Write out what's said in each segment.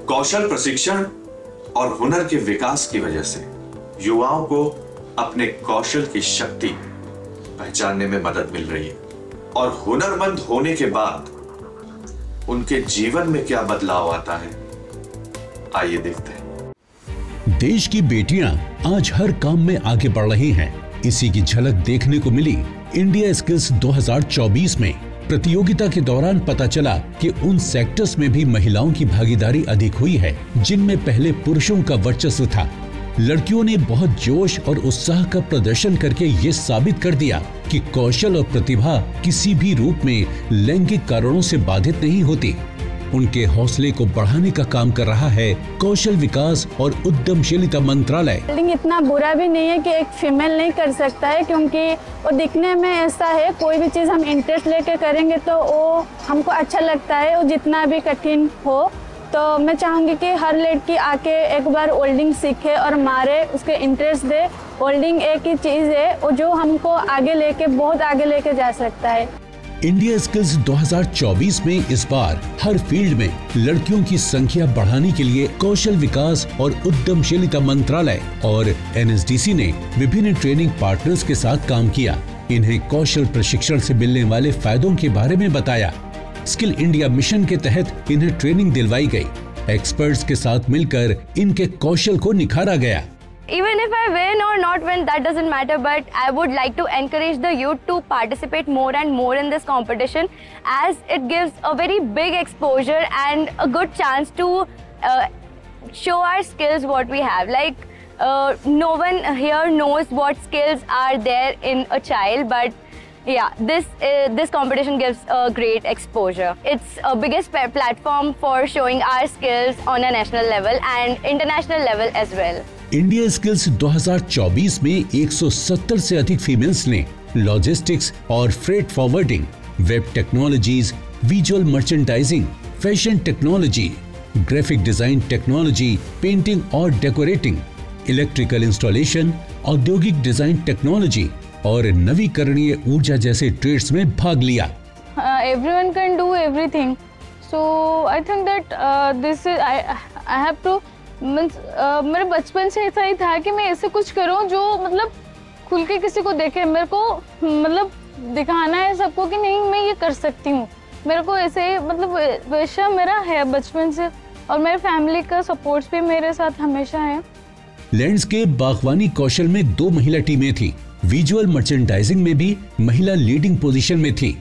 कौशल प्रशिक्षण और हुनर के विकास की वजह से युवाओं को अपने कौशल की शक्ति पहचानने में मदद मिल रही है और हुनरमंद होने के बाद उनके जीवन में क्या बदलाव आता है, आइए देखते हैं। देश की बेटियां आज हर काम में आगे बढ़ रही हैं। इसी की झलक देखने को मिली इंडिया स्किल्स 2024 में। प्रतियोगिता के दौरान पता चला कि उन सेक्टर्स में भी महिलाओं की भागीदारी अधिक हुई है जिनमें पहले पुरुषों का वर्चस्व था। लड़कियों ने बहुत जोश और उत्साह का प्रदर्शन करके ये साबित कर दिया कि कौशल और प्रतिभा किसी भी रूप में लैंगिक कारणों से बाधित नहीं होती। उनके हौसले को बढ़ाने का काम कर रहा है कौशल विकास और उद्यमशीलता मंत्रालय। इतना बुरा भी नहीं है कि एक फीमेल नहीं कर सकता है, क्योंकि वो दिखने में ऐसा है, कोई भी चीज़ हम इंटरेस्ट लेके करेंगे तो वो हमको अच्छा लगता है, वो जितना भी कठिन हो। तो मैं चाहूँगी कि हर लड़की आके एक बार वेल्डिंग सीखे और मारे, उसके इंटरेस्ट दे। वेल्डिंग एक ही चीज़ है वो जो हमको आगे लेके बहुत आगे लेके जा सकता है। इंडिया स्किल्स 2024 में इस बार हर फील्ड में लड़कियों की संख्या बढ़ाने के लिए कौशल विकास और उद्यमशीलता मंत्रालय और NSDC ने विभिन्न ट्रेनिंग पार्टनर्स के साथ काम किया। इन्हें कौशल प्रशिक्षण से मिलने वाले फायदों के बारे में बताया। स्किल इंडिया मिशन के तहत इन्हें ट्रेनिंग दिलवाई गई। एक्सपर्ट्स के साथ मिलकर इनके कौशल को निखारा गया। Even if I win or not win, that doesn't matter, but I would like to encourage the youth to participate more and more in this competition, as it gives a very big exposure and a good chance to show our skills what we have. Like no one here knows what skills are there in a child, but yeah, this competition gives a great exposure. It's a biggest platform for showing our skills on a national level and international level as well. India skills 2024 में 170 से अधिक females ने logistics और freight forwarding, web technologies, visual merchandising, fashion technology, graphic design technology, painting और decorating, electrical installation, औद्योगिक design technology और नवीकरणीय ऊर्जा जैसे ट्रेड्स में भाग लिया। Everyone can do everything, so I think that this is I have to मेरे बचपन से ऐसा ही था कि मैं ऐसे कुछ करूं जो मतलब खुल के किसी को देखे, मेरे को मतलब दिखाना है सबको कि नहीं मैं ये कर सकती हूँ। मेरे को ऐसे मतलब वैसा मेरा है बचपन से, और मेरे फैमिली का सपोर्ट भी मेरे साथ हमेशा है। लैंडस्केप बागवानी कौशल में 2 महिला टीमें थी। विजुअल मर्चेंडाइजिंग में भी महिला लीडिंग पोजीशन में थी।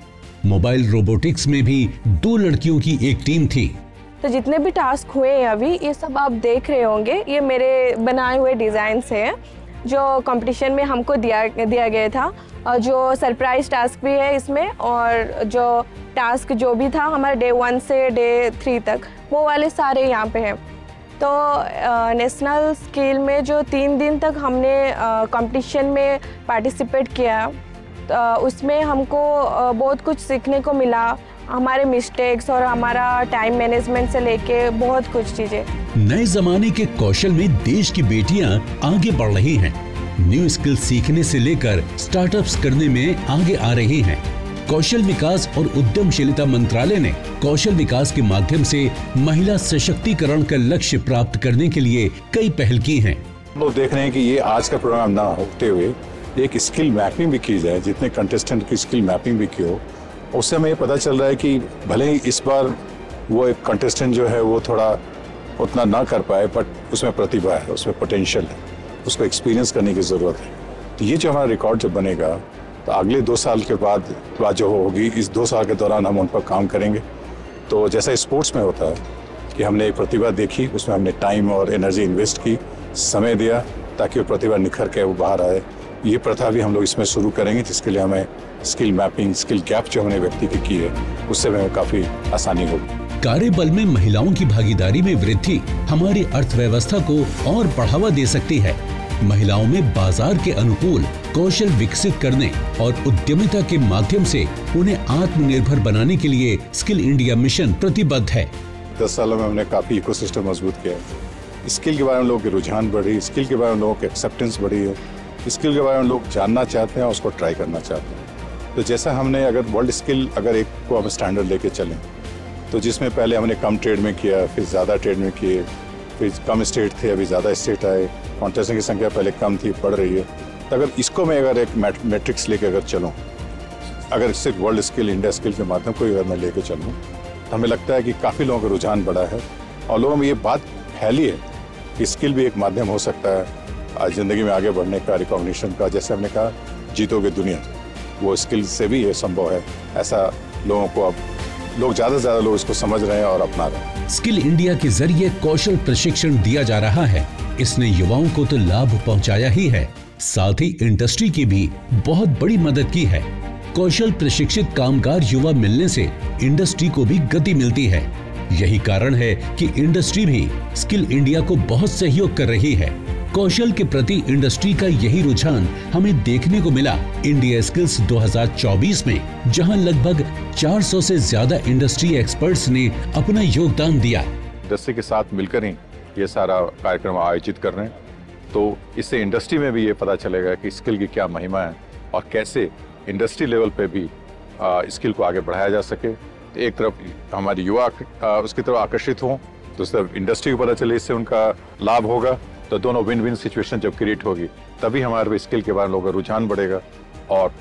मोबाइल रोबोटिक्स में भी 2 लड़कियों की एक टीम थी। तो जितने भी टास्क हुए हैं अभी, ये सब आप देख रहे होंगे, ये मेरे बनाए हुए डिज़ाइंस हैं जो कंपटीशन में हमको दिया गया था, और जो सरप्राइज टास्क भी है इसमें, और जो टास्क जो भी था हमारे डे 1 से डे 3 तक, वो वाले सारे यहाँ पे हैं। तो नेशनल स्केल में जो 3 दिन तक हमने कंपटीशन में पार्टिसिपेट किया, उसमें हमको बहुत कुछ सीखने को मिला। हमारे मिस्टेक्स और हमारा टाइम मैनेजमेंट से लेके बहुत कुछ चीजें। नए जमाने के कौशल में देश की बेटियां आगे बढ़ रही हैं। न्यू स्किल सीखने से लेकर स्टार्टअप्स करने में आगे आ रही हैं। कौशल विकास और उद्यमशीलता मंत्रालय ने कौशल विकास के माध्यम से महिला सशक्तिकरण का लक्ष्य प्राप्त करने के लिए कई पहल की हैं। लोग देख रहे हैं कि ये आज का प्रोग्राम ना होते हुए एक स्किल मैपिंग भी की जाए, जितने कंटेस्टेंट की स्किल मैपिंग भी की हो। उससे हमें ये पता चल रहा है कि भले ही इस बार वो एक कंटेस्टेंट जो है वो थोड़ा उतना ना कर पाए, बट उसमें प्रतिभा है, उसमें पोटेंशियल है, उसको एक्सपीरियंस करने की ज़रूरत है। तो ये जो हमारा रिकॉर्ड जब बनेगा तो अगले 2 साल के बाद जो होगी, इस 2 साल के दौरान हम उन पर काम करेंगे। तो जैसा स्पोर्ट्स में होता है कि हमने एक प्रतिभा देखी, उसमें हमने टाइम और एनर्जी इन्वेस्ट की, समय दिया ताकि वो प्रतिभा निखर के वो बाहर आए। ये प्रथा भी हम लोग इसमें शुरू करेंगे, जिसके लिए हमें स्किल मैपिंग, स्किल गैप जो हमने व्यक्ति की है, उससे हमें काफी आसानी होगी। कार्यबल में महिलाओं की भागीदारी में वृद्धि हमारी अर्थव्यवस्था को और बढ़ावा दे सकती है। महिलाओं में बाजार के अनुकूल कौशल विकसित करने और उद्यमिता के माध्यम से उन्हें आत्मनिर्भर बनाने के लिए स्किल इंडिया मिशन प्रतिबद्ध है। 10 सालों में हमने काफी इकोसिस्टम मजबूत किया है। स्किल के बारे में लोगों की रुझान बढ़ी, स्किल के बारे में लोगों की एक्सेप्टेंस बढ़ी है, स्किल के बारे में लोग जानना चाहते हैं, उसको ट्राई करना चाहते हैं। तो जैसा हमने अगर वर्ल्ड स्किल अगर एक को हम स्टैंडर्ड लेके चलें, तो जिसमें पहले हमने कम ट्रेड में किया, फिर ज़्यादा ट्रेड में किए, फिर कम स्टेट थे, अभी ज़्यादा स्टेट आए, कॉन्टेस्टेंट की संख्या पहले कम थी, बढ़ रही है। तो अगर इसको मैं अगर एक मैट्रिक्स लेके अगर चलूँ, अगर सिर्फ वर्ल्ड स्किल, इंडिया स्किल के माध्यम को अगर मैं लेके चलूँ, तो हमें लगता है कि काफ़ी लोगों का रुझान बढ़ा है और लोगों में ये बात फैली है कि स्किल भी एक माध्यम हो सकता है ज़िंदगी में आगे बढ़ने का, रिकॉग्निशन का। जैसे हमने कहा जीतोगे दुनिया, वो स्किल से भी ये संभव है। ऐसा लोगों को अब लोग ज़्यादा से ज़्यादा लोग इसको समझ रहे हैं और अपना रहे हैं। स्किल इंडिया के जरिए कौशल प्रशिक्षण दिया जा रहा है। इसने युवाओं को तो लाभ पहुंचाया ही है, साथ ही इंडस्ट्री की भी बहुत बड़ी मदद की है। कौशल प्रशिक्षित कामगार युवा मिलने से इंडस्ट्री को भी गति मिलती है। यही कारण है कि इंडस्ट्री भी स्किल इंडिया को बहुत सहयोग कर रही है। कौशल के प्रति इंडस्ट्री का यही रुझान हमें देखने को मिला इंडिया स्किल्स 2024 में, जहां लगभग 400 से ज्यादा इंडस्ट्री एक्सपर्ट्स ने अपना योगदान दिया। इंडस्ट्री के साथ मिलकर ही ये सारा कार्यक्रम आयोजित कर रहे हैं, तो इससे इंडस्ट्री में भी ये पता चलेगा कि स्किल की क्या महिमा है और कैसे इंडस्ट्री लेवल पे भी स्किल को आगे बढ़ाया जा सके। एक तरफ हमारे युवा उसकी तरफ आकर्षित हों, दूसरी तरफ इंडस्ट्री को पता चले, इससे उनका लाभ होगा। तो दोनों विन विन सिचुएशन जब क्रिएट होगी, तभी हमारे स्किल के बारे में लोगों का रुझान बढ़ेगा और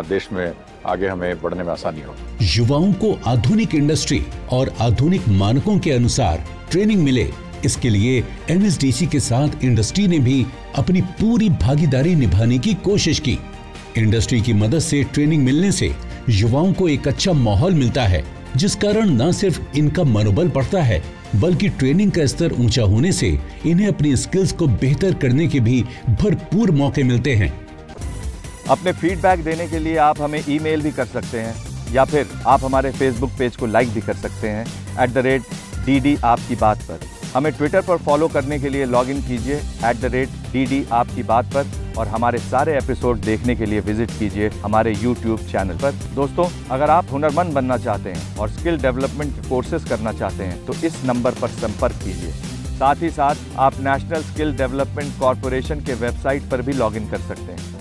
देश में आगे हमें बढ़ने में आसानी होगी। युवाओं को आधुनिक इंडस्ट्री और आधुनिक मानकों के अनुसार ट्रेनिंग मिले, इसके लिए NSDC के साथ इंडस्ट्री ने भी अपनी पूरी भागीदारी निभाने की कोशिश की। इंडस्ट्री की मदद से ट्रेनिंग मिलने से युवाओं को एक अच्छा माहौल मिलता है, जिस कारण न सिर्फ इनका मनोबल बढ़ता है, बल्कि ट्रेनिंग का स्तर ऊंचा होने से इन्हें अपनी स्किल्स को बेहतर करने के भी भरपूर मौके मिलते हैं। अपने फीडबैक देने के लिए आप हमें ईमेल भी कर सकते हैं या फिर आप हमारे फेसबुक पेज को लाइक भी कर सकते हैं @DD आपकी बात पर। हमें ट्विटर पर फॉलो करने के लिए लॉगिन कीजिए @DD आपकी बात पर और हमारे सारे एपिसोड देखने के लिए विजिट कीजिए हमारे YouTube चैनल पर। दोस्तों, अगर आप हुनरमंद बनना चाहते हैं और स्किल डेवलपमेंट के कोर्सेज करना चाहते हैं तो इस नंबर पर संपर्क कीजिए। साथ ही साथ आप नेशनल स्किल डेवलपमेंट कॉरपोरेशन के वेबसाइट पर भी लॉगिन कर सकते हैं।